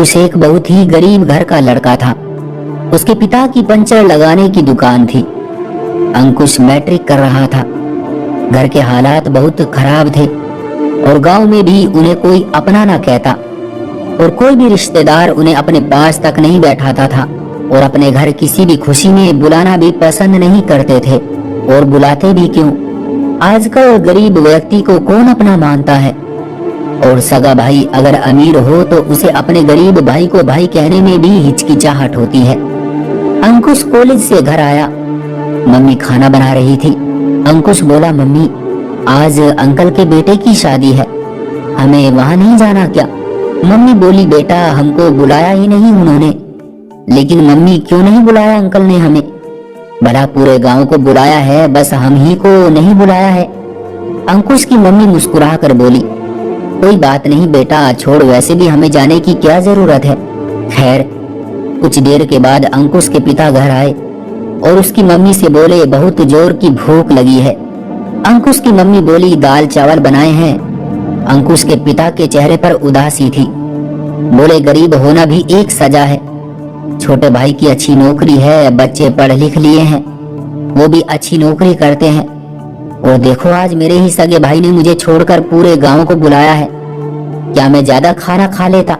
अंकुश एक बहुत ही गरीब घर का लड़का था। उसके पिता की पंचर लगाने की दुकान थी। अंकुश मैट्रिक कर रहा था। घर के हालात बहुत खराब थे और गांव में भी उन्हें कोई अपना ना कहता और कोई भी रिश्तेदार उन्हें अपने पास तक नहीं बैठाता था और अपने घर किसी भी खुशी में बुलाना भी पसंद नहीं करते थे। और बुलाते भी क्यों? आजकल गरीब व्यक्ति को कौन अपना मानता है? और सगा भाई अगर अमीर हो तो उसे अपने गरीब भाई को भाई कहने में भी हिचकिचाहट होती है। अंकुश कॉलेज से घर आया। मम्मी खाना बना रही थी। अंकुश बोला, मम्मी आज अंकल के बेटे की शादी है, हमें वहां नहीं जाना क्या? मम्मी बोली, बेटा हमको बुलाया ही नहीं उन्होंने। लेकिन मम्मी, क्यों नहीं बुलाया अंकल ने हमें? भला पूरे गांव को बुलाया है, बस हम ही को नहीं बुलाया है। अंकुश की मम्मी मुस्कुरा कर बोली, कोई बात नहीं बेटा, छोड़, वैसे भी हमें जाने की क्या जरूरत है। खैर कुछ देर के बाद अंकुश के पिता घर आए और उसकी मम्मी से बोले, बहुत जोर की भूख लगी है। अंकुश की मम्मी बोली, दाल चावल बनाए हैं। अंकुश के पिता के चेहरे पर उदासी थी। बोले, गरीब होना भी एक सजा है। छोटे भाई की अच्छी नौकरी है, बच्चे पढ़ लिख लिए हैं, वो भी अच्छी नौकरी करते हैं। और देखो आज मेरे ही सगे भाई ने मुझे छोड़कर पूरे गांव को बुलाया है, क्या मैं ज्यादा खाना खा लेता?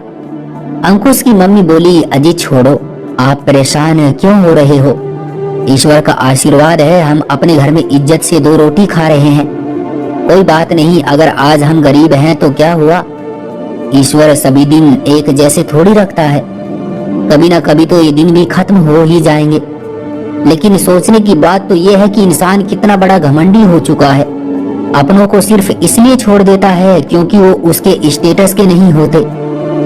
अंकुश की मम्मी बोली, अजी छोड़ो, आप परेशान क्यों हो रहे हो? ईश्वर का आशीर्वाद है, हम अपने घर में इज्जत से 2 रोटी खा रहे हैं। कोई बात नहीं, अगर आज हम गरीब हैं तो क्या हुआ? ईश्वर सभी दिन एक जैसे थोड़ी रखता है, कभी ना कभी तो ये दिन भी खत्म हो ही जाएंगे। लेकिन सोचने की बात तो ये है कि इंसान कितना बड़ा घमंडी हो चुका है। अपनों को सिर्फ इसलिए छोड़ देता है क्योंकि वो उसके स्टेटस के नहीं होते।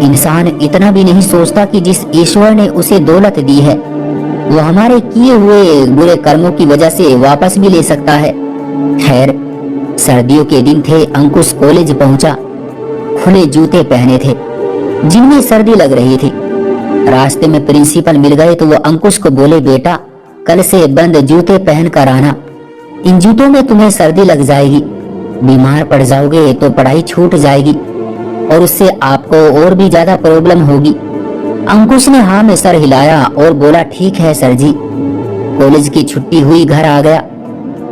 इंसान इतना भी नहीं सोचता कि जिस ईश्वर ने उसे दौलत दी है वो हमारे किए हुए बुरे कर्मों की वजह से वापस भी ले सकता है। खैर सर्दियों के दिन थे। अंकुश कॉलेज पहुंचा। खुले जूते पहने थे जिनमें सर्दी लग रही थी। रास्ते में प्रिंसिपल मिल गए तो वो अंकुश को बोले, बेटा कल से बंद जूते पहन कर आना, इन जूतों में तुम्हें सर्दी लग जाएगी, बीमार पड़ जाओगे तो पढ़ाई छूट जाएगी और उससे आपको और भी ज्यादा प्रॉब्लम होगी। अंकुश ने हाँ में सर हिलाया और बोला, ठीक है सर जी। कॉलेज की छुट्टी हुई, घर आ गया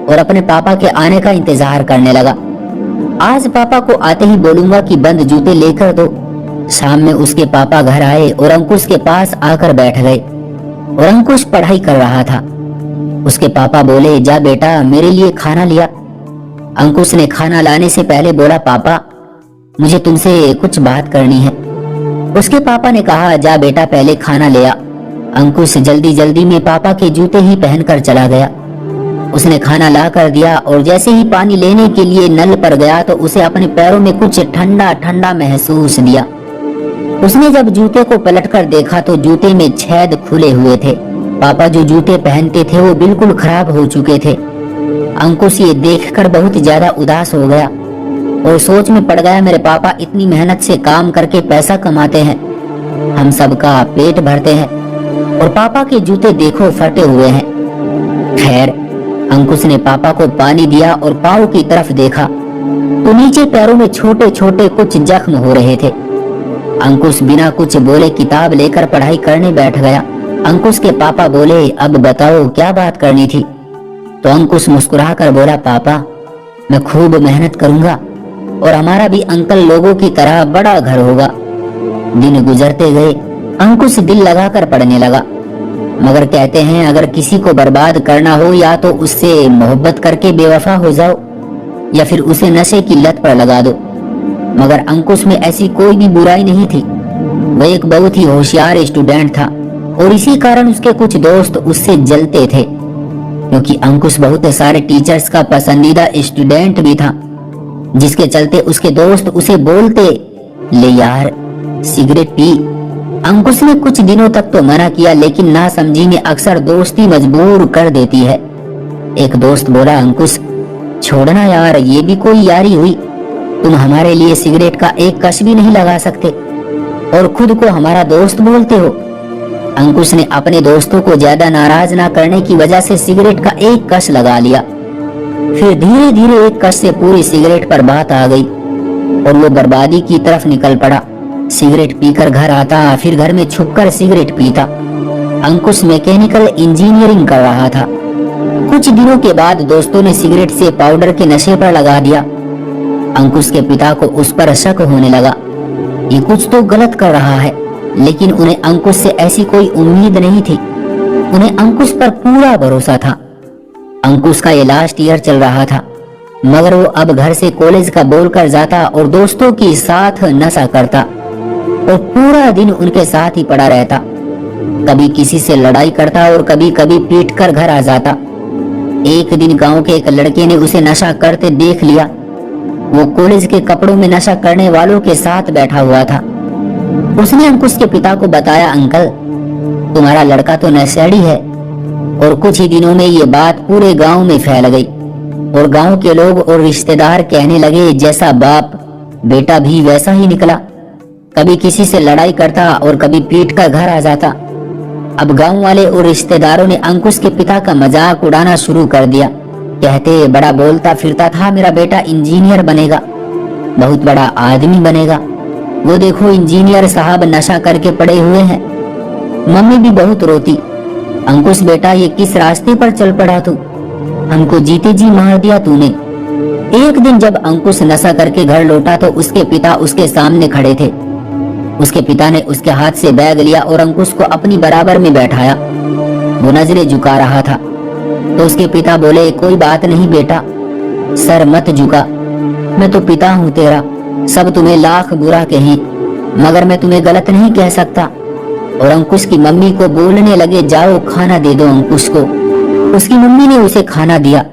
और अपने पापा के आने का इंतजार करने लगा। आज पापा को आते ही बोलूंगा कि बंद जूते लेकर दो। शाम में उसके पापा घर आए और अंकुश के पास आकर बैठ गए और अंकुश पढ़ाई कर रहा था। उसके पापा बोले, जा बेटा मेरे लिए खाना लिया। अंकुश ने खाना लाने से पहले बोला, पापा मुझे तुमसे कुछ बात करनी है। उसके पापा ने कहा, जा बेटा पहले खाना ले आ। अंकुश जल्दी जल्दी में पापा के जूते ही पहनकर चला गया। उसने खाना ला कर दिया और जैसे ही पानी लेने के लिए नल पर गया तो उसे अपने पैरों में कुछ ठंडा ठंडा महसूस दिया। उसने जब जूते को पलटकर देखा तो जूते में छेद खुले हुए थे। पापा जो जूते पहनते थे वो बिल्कुल खराब हो चुके थे। अंकुश ये देखकर बहुत ज्यादा उदास हो गया और सोच में पड़ गया, मेरे पापा इतनी मेहनत से काम करके पैसा कमाते हैं, हम सबका पेट भरते हैं और पापा के जूते देखो फटे हुए हैं। खैर अंकुश ने पापा को पानी दिया और पाँव की तरफ देखा तो नीचे पैरों में छोटे छोटे कुछ जख्म हो रहे थे। अंकुश बिना कुछ बोले किताब लेकर पढ़ाई करने बैठ गया। अंकुश के पापा बोले, अब बताओ क्या बात करनी थी? तो अंकुश मुस्कुरा कर बोला, पापा मैं खूब मेहनत करूंगा और हमारा भी अंकल लोगों की तरह बड़ा घर होगा। दिन गुजरते गए। अंकुश दिल लगाकर पढ़ने लगा, मगर कहते हैं अगर किसी को बर्बाद करना हो या तो उससे मोहब्बत करके बेवफा हो जाओ या फिर उसे नशे की लत पर लगा दो। मगर अंकुश में ऐसी कोई भी बुराई नहीं थी। वह एक बहुत ही होशियार स्टूडेंट था और इसी कारण उसके कुछ दोस्त उससे जलते थे क्योंकि अंकुश बहुत सारे टीचर्स का पसंदीदा स्टूडेंट भी था, जिसके चलते उसके दोस्त उसे बोलते, ले यार सिगरेट पी। अंकुश ने कुछ दिनों तक तो मना किया लेकिन नासमझी में अक्सर दोस्ती मजबूर कर देती है। एक दोस्त बोला, अंकुश छोड़ना यार, ये भी कोई यारी हुई, तुम हमारे लिए सिगरेट का एक कश भी नहीं लगा सकते और खुद को हमारा दोस्त बोलते हो। अंकुश ने अपने दोस्तों को ज्यादा नाराज ना करने की वजह से सिगरेट का एक कश लगा लिया। फिर धीरे धीरे एक कश से पूरी सिगरेट पर बात आ गई और वो बर्बादी की तरफ निकल पड़ा। सिगरेट पीकर घर आता, फिर घर में छुपकर सिगरेट पीता। अंकुश मैकेनिकल इंजीनियरिंग कर रहा था। कुछ दिनों के बाद दोस्तों ने सिगरेट से पाउडर के नशे पर लगा दिया। अंकुश के पिता को उस पर शक होने लगा, ये कुछ तो गलत कर रहा है, लेकिन उन्हें अंकुश से ऐसी कोई उम्मीद नहीं थी। उन्हें अंकुश पर पूरा भरोसा था। अंकुश का ये लास्ट ईयर चल रहा था, मगर वो अब घर से कॉलेज का बोलकर जाता और दोस्तों के साथ नशा करता और पूरा दिन उनके साथ ही पड़ा रहता। कभी किसी से लड़ाई करता और कभी कभी पीट कर घर आ जाता। एक दिन गांव के एक लड़के ने उसे नशा करते देख लिया। वो कॉलेज के कपड़ों में नशा करने वालों के साथ बैठा हुआ था। उसने अंकुश के पिता को बताया, अंकल तुम्हारा लड़का तो नशेड़ी है। और कुछ ही दिनों में ये बात पूरे गांव में फैल गई और गांव के लोग और रिश्तेदार कहने लगे, जैसा बाप बेटा भी वैसा ही निकला। कभी किसी से लड़ाई करता और कभी पीट कर घर आ जाता। अब गांव वाले और रिश्तेदारों ने अंकुश के पिता का मजाक उड़ाना शुरू कर दिया। कहते, बड़ा बोलता फिरता था, मेरा बेटा इंजीनियर बनेगा, बहुत बड़ा आदमी बनेगा। वो देखो इंजीनियर साहब नशा करके पड़े हुए हैं। मम्मी भी बहुत रोती, अंकुश बेटा ये किस रास्ते पर चल पड़ा तू, हमको जीते जी मार दिया तूने। एक दिन जब अंकुश नशा करके घर लौटा तो उसके पिता उसके सामने खड़े थे। उसके पिता ने उसके हाथ से बैग लिया और अंकुश को अपनी बराबर में बैठाया। वो नजरें झुका रहा था तो उसके पिता बोले, कोई बात नहीं बेटा, सर मत झुका, मैं तो पिता हूँ तेरा, सब तुम्हें लाख बुरा कहें मगर मैं तुम्हें गलत नहीं कह सकता। और अंकुश की मम्मी को बोलने लगे, जाओ खाना दे दो अंकुश को। उसकी मम्मी ने उसे खाना दिया।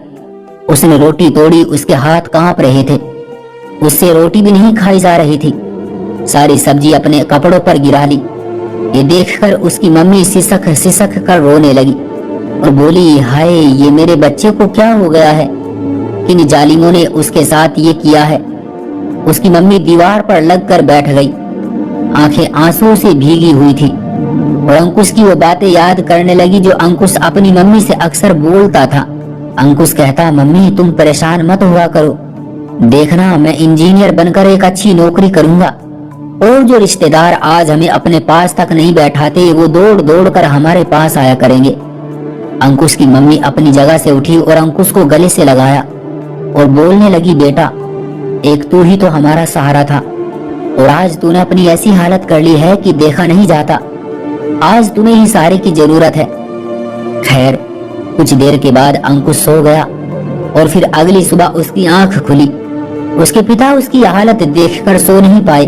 उसने रोटी तोड़ी, उसके हाथ कांप रहे थे, उससे रोटी भी नहीं खाई जा रही थी। सारी सब्जी अपने कपड़ों पर गिरा ली। ये देखकर उसकी मम्मी सिसक सिसक कर रोने लगी और बोली, हाय ये मेरे बच्चे को क्या हो गया है, किन जालिमों ने उसके साथ ये किया है। उसकी मम्मी दीवार पर लगकर बैठ गई, आंखें आंसुओं से भीगी हुई थी और अंकुश की वो बातें याद करने लगी जो अंकुश अपनी मम्मी से अक्सर बोलता था। अंकुश कहता, मम्मी तुम परेशान मत हुआ करो, देखना मैं इंजीनियर बनकर एक अच्छी नौकरी करूंगा और जो रिश्तेदार आज हमें अपने पास तक नहीं बैठाते वो दौड़ दौड़ कर हमारे पास आया करेंगे। अंकुश की मम्मी अपनी जगह से उठी और अंकुश को गले से लगाया और बोलने लगी, बेटा एक तू ही तो हमारा सहारा था और आज तूने अपनी ऐसी हालत कर ली है कि देखा नहीं जाता। आज तुम्हें ही सहारे की जरूरत है। खैर कुछ देर के बाद अंकुश सो गया और फिर अगली सुबह उसकी आंख खुली। उसके पिता उसकी हालत देखकर सो नहीं पाए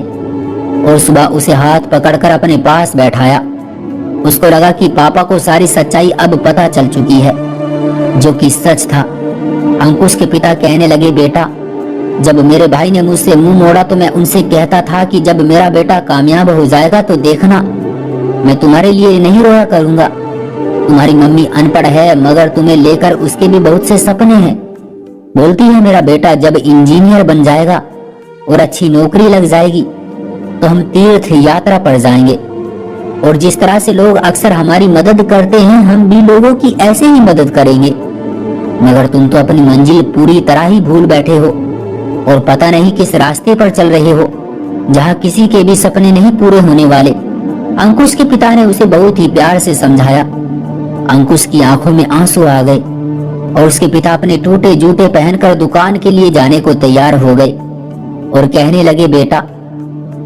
और सुबह उसे हाथ पकड़कर अपने पास बैठाया। उसको लगा कि पापा को सारी सच्चाई अब पता चल चुकी है, जो कि सच था। अंकुश के पिता कहने लगे, बेटा जब मेरे भाई ने मुझसे मुंह मोड़ा तो मैं उनसे कहता था कि जब मेरा बेटा कामयाब हो जाएगा तो देखना मैं तुम्हारे लिए नहीं रोया करूंगा। तुम्हारी मम्मी अनपढ़ है मगर तुम्हें लेकर उसके भी बहुत से सपने हैं। बोलती है मेरा बेटा जब इंजीनियर बन जाएगा और अच्छी नौकरी लग जाएगी तो हम तीर्थ यात्रा पर जाएंगे और जिस तरह से लोग अक्सर हमारी मदद करते हैं हम भी लोगों की ऐसे ही मदद करेंगे। मगर तुम तो अपनी मंजिल पूरी तरह ही भूल बैठे हो और पता नहीं किस रास्ते पर चल रहे हो जहाँ किसी के भी सपने नहीं पूरे होने वाले। अंकुश के पिता ने उसे बहुत ही प्यार से समझाया। अंकुश की आंखों में आंसू आ गए और उसके पिता अपने टूटे जूते पहनकर दुकान के लिए जाने को तैयार हो गए और कहने लगे, बेटा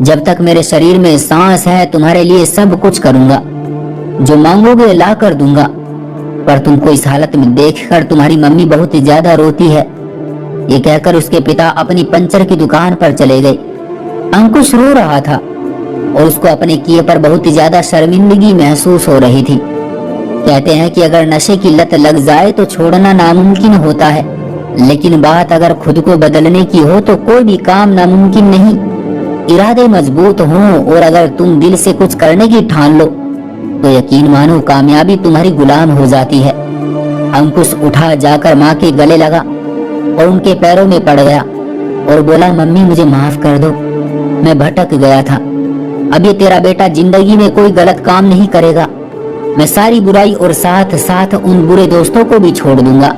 जब तक मेरे शरीर में सांस है तुम्हारे लिए सब कुछ करूंगा, जो मांगोगे ला कर दूंगा। पर तुमको इस हालत में देखकर तुम्हारी मम्मी बहुत ज्यादा रोती है। ये कहकर उसके पिता अपनी पंचर की दुकान पर चले गए। अंकुश रो रहा था और उसको अपने किए पर बहुत ज्यादा शर्मिंदगी महसूस हो रही थी। कहते हैं कि अगर नशे की लत लग जाए तो छोड़ना नामुमकिन होता है, लेकिन बात अगर खुद को बदलने की हो तो कोई भी काम नामुमकिन नहीं। इरादे मजबूत हों और अगर तुम दिल से कुछ करने की ठान लो तो यकीन मानो कामयाबी तुम्हारी गुलाम हो जाती है। अंकुश उठा जाकर माँ के गले लगा और उनके पैरों में पड़ गया और बोला, मम्मी मुझे माफ कर दो, मैं भटक गया था। अब ये तेरा बेटा जिंदगी में कोई गलत काम नहीं करेगा। मैं सारी बुराई और साथ साथ उन बुरे दोस्तों को भी छोड़ दूंगा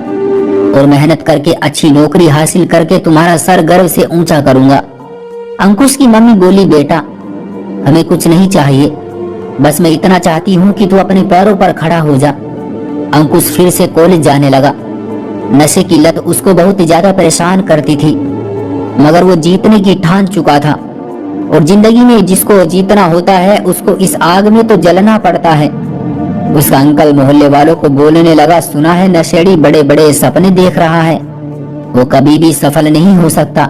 और मेहनत करके अच्छी नौकरी हासिल करके तुम्हारा सर गर्व से ऊंचा करूंगा। अंकुश की मम्मी बोली, बेटा हमें कुछ नहीं चाहिए, बस मैं इतना चाहती हूँ कि तू अपने पैरों पर खड़ा हो जा। अंकुश फिर से कॉलेज जाने लगा। नशे की लत उसको बहुत ज्यादा परेशान करती थी, मगर वो जीतने की ठान चुका था। और जिंदगी में जिसको जीतना होता है उसको इस आग में तो जलना पड़ता है। उसका अंकल मोहल्ले वालों को बोलने लगा, सुना है नशेड़ी बड़े बड़े सपने देख रहा है, वो कभी भी सफल नहीं हो सकता,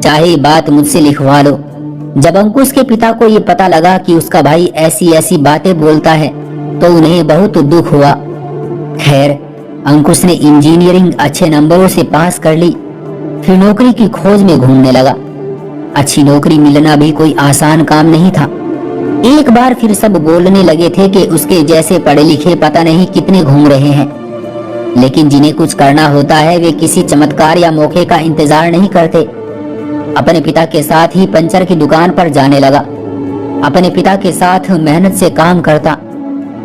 चाहे बात मुझसे लिखवा लो। जब अंकुश के पिता को ये पता लगा कि उसका भाई ऐसी ऐसी बातें बोलता है तो उन्हें बहुत दुख हुआ। खैर, अंकुश ने इंजीनियरिंग अच्छे नंबरों से पास कर ली, फिर नौकरी की खोज में घूमने लगा। अच्छी नौकरी मिलना भी कोई आसान काम नहीं था। एक बार फिर सब बोलने लगे थे कि उसके जैसे पढ़े लिखे पता नहीं कितने घूम रहे हैं, लेकिन जिन्हें कुछ करना होता है वे किसी चमत्कार या मौके का इंतजार नहीं करते। अपने पिता के साथ ही पंचर की दुकान पर जाने लगा, अपने पिता के साथ मेहनत से काम करता।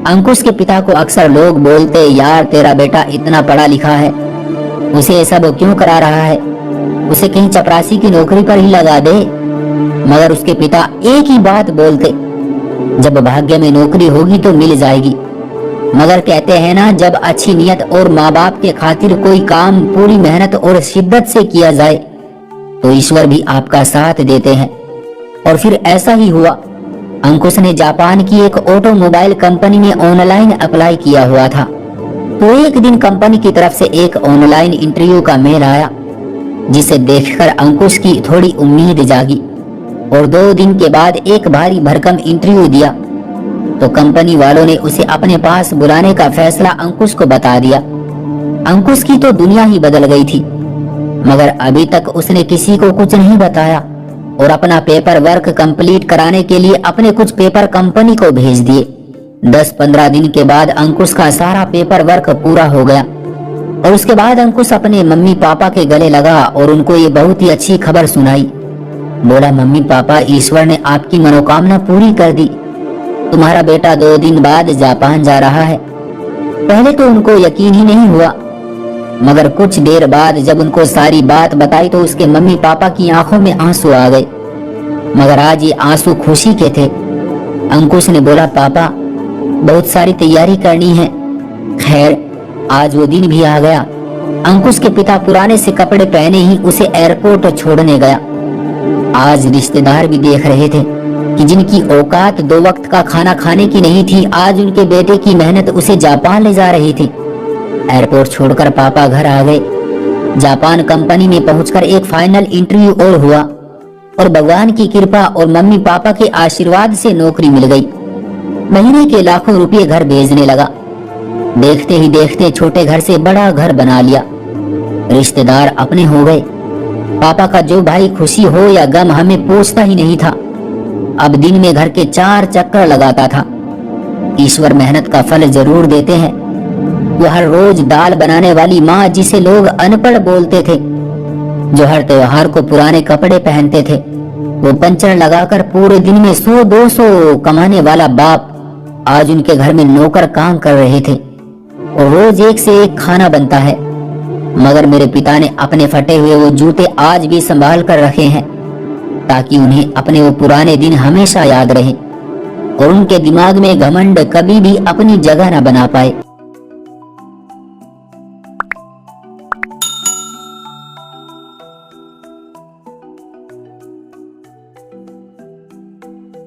अंकुश के पिता को अक्सर लोग बोलते, यार तेरा बेटा इतना पढ़ा लिखा है, उसे सब क्यों करा रहा है, उसे कहीं चपरासी की नौकरी पर ही लगा दे। मगर उसके पिता एक ही बात बोलते, जब भाग्य में नौकरी होगी तो मिल जाएगी। मगर कहते हैं ना, जब अच्छी नियत और माँ बाप के खातिर कोई काम पूरी मेहनत और शिद्दत से किया जाए तो ईश्वर भी आपका साथ देते हैं। और फिर ऐसा ही हुआ। अंकुश ने जापान की एक ऑटोमोबाइल कंपनी में ऑनलाइन अप्लाई किया हुआ था, तो एक दिन कंपनी की तरफ से एक ऑनलाइन इंटरव्यू का मेल आया, जिसे देखकर अंकुश की थोड़ी उम्मीद जागी। और 2 दिन के बाद एक भारी भरकम इंटरव्यू दिया तो कंपनी वालों ने उसे अपने पास बुलाने का फैसला अंकुश को बता दिया। अंकुश की तो दुनिया ही बदल गई थी, मगर अभी तक उसने किसी को कुछ नहीं बताया और अपना पेपर वर्क कंप्लीट कराने के लिए अपने कुछ पेपर कंपनी को भेज दिए। 10-15 दिन के बाद अंकुश का सारा पेपर वर्क पूरा हो गया और उसके बाद अंकुश अपने मम्मी पापा के गले लगा और उनको ये बहुत ही अच्छी खबर सुनाई। बोला, मम्मी पापा, ईश्वर ने आपकी मनोकामना पूरी कर दी, तुम्हारा बेटा 2 दिन बाद जापान जा रहा है। पहले तो उनको यकीन ही नहीं हुआ, मगर कुछ देर बाद जब उनको सारी बात बताई तो उसके मम्मी पापा की आंखों में आंसू आ गए, मगर आज ये आंसू खुशी के थे। अंकुश ने बोला, पापा बहुत सारी तैयारी करनी है। खैर, आज वो दिन भी आ गया। अंकुश के पिता पुराने से कपड़े पहने ही उसे एयरपोर्ट छोड़ने गया। आज रिश्तेदार भी देख रहे थे कि जिनकी औकात 2 वक्त का खाना खाने की नहीं थी, आज उनके बेटे की मेहनत उसे जापान ले जा रही थी। एयरपोर्ट छोड़कर पापा घर आ गए। जापान कंपनी में पहुंचकर एक फाइनल इंटरव्यू और हुआ और भगवान की कृपा और मम्मी पापा के आशीर्वाद से नौकरी मिल गई। महीने के लाखों रुपए घर भेजने लगा। देखते ही देखते छोटे घर से बड़ा घर बना लिया। रिश्तेदार अपने हो गए। पापा का जो भाई खुशी हो या गम हमें पूछता ही नहीं था, अब दिन में घर के 4 चक्कर लगाता था। ईश्वर मेहनत का फल जरूर देते हैं। वो हर रोज दाल बनाने वाली माँ, जिसे लोग अनपढ़ बोलते थे, जो हर त्योहार को पुराने कपड़े पहनते थे, वो पंचर लगाकर पूरे दिन में 100-200 कमाने वाला बाप, आज उनके घर में नौकर काम कर रहे थे और रोज एक से एक खाना बनता है। मगर मेरे पिता ने अपने फटे हुए वो जूते आज भी संभाल कर रखे हैं, ताकि उन्हें अपने वो पुराने दिन हमेशा याद रहे और उनके दिमाग में घमंड कभी भी अपनी जगह न बना पाए।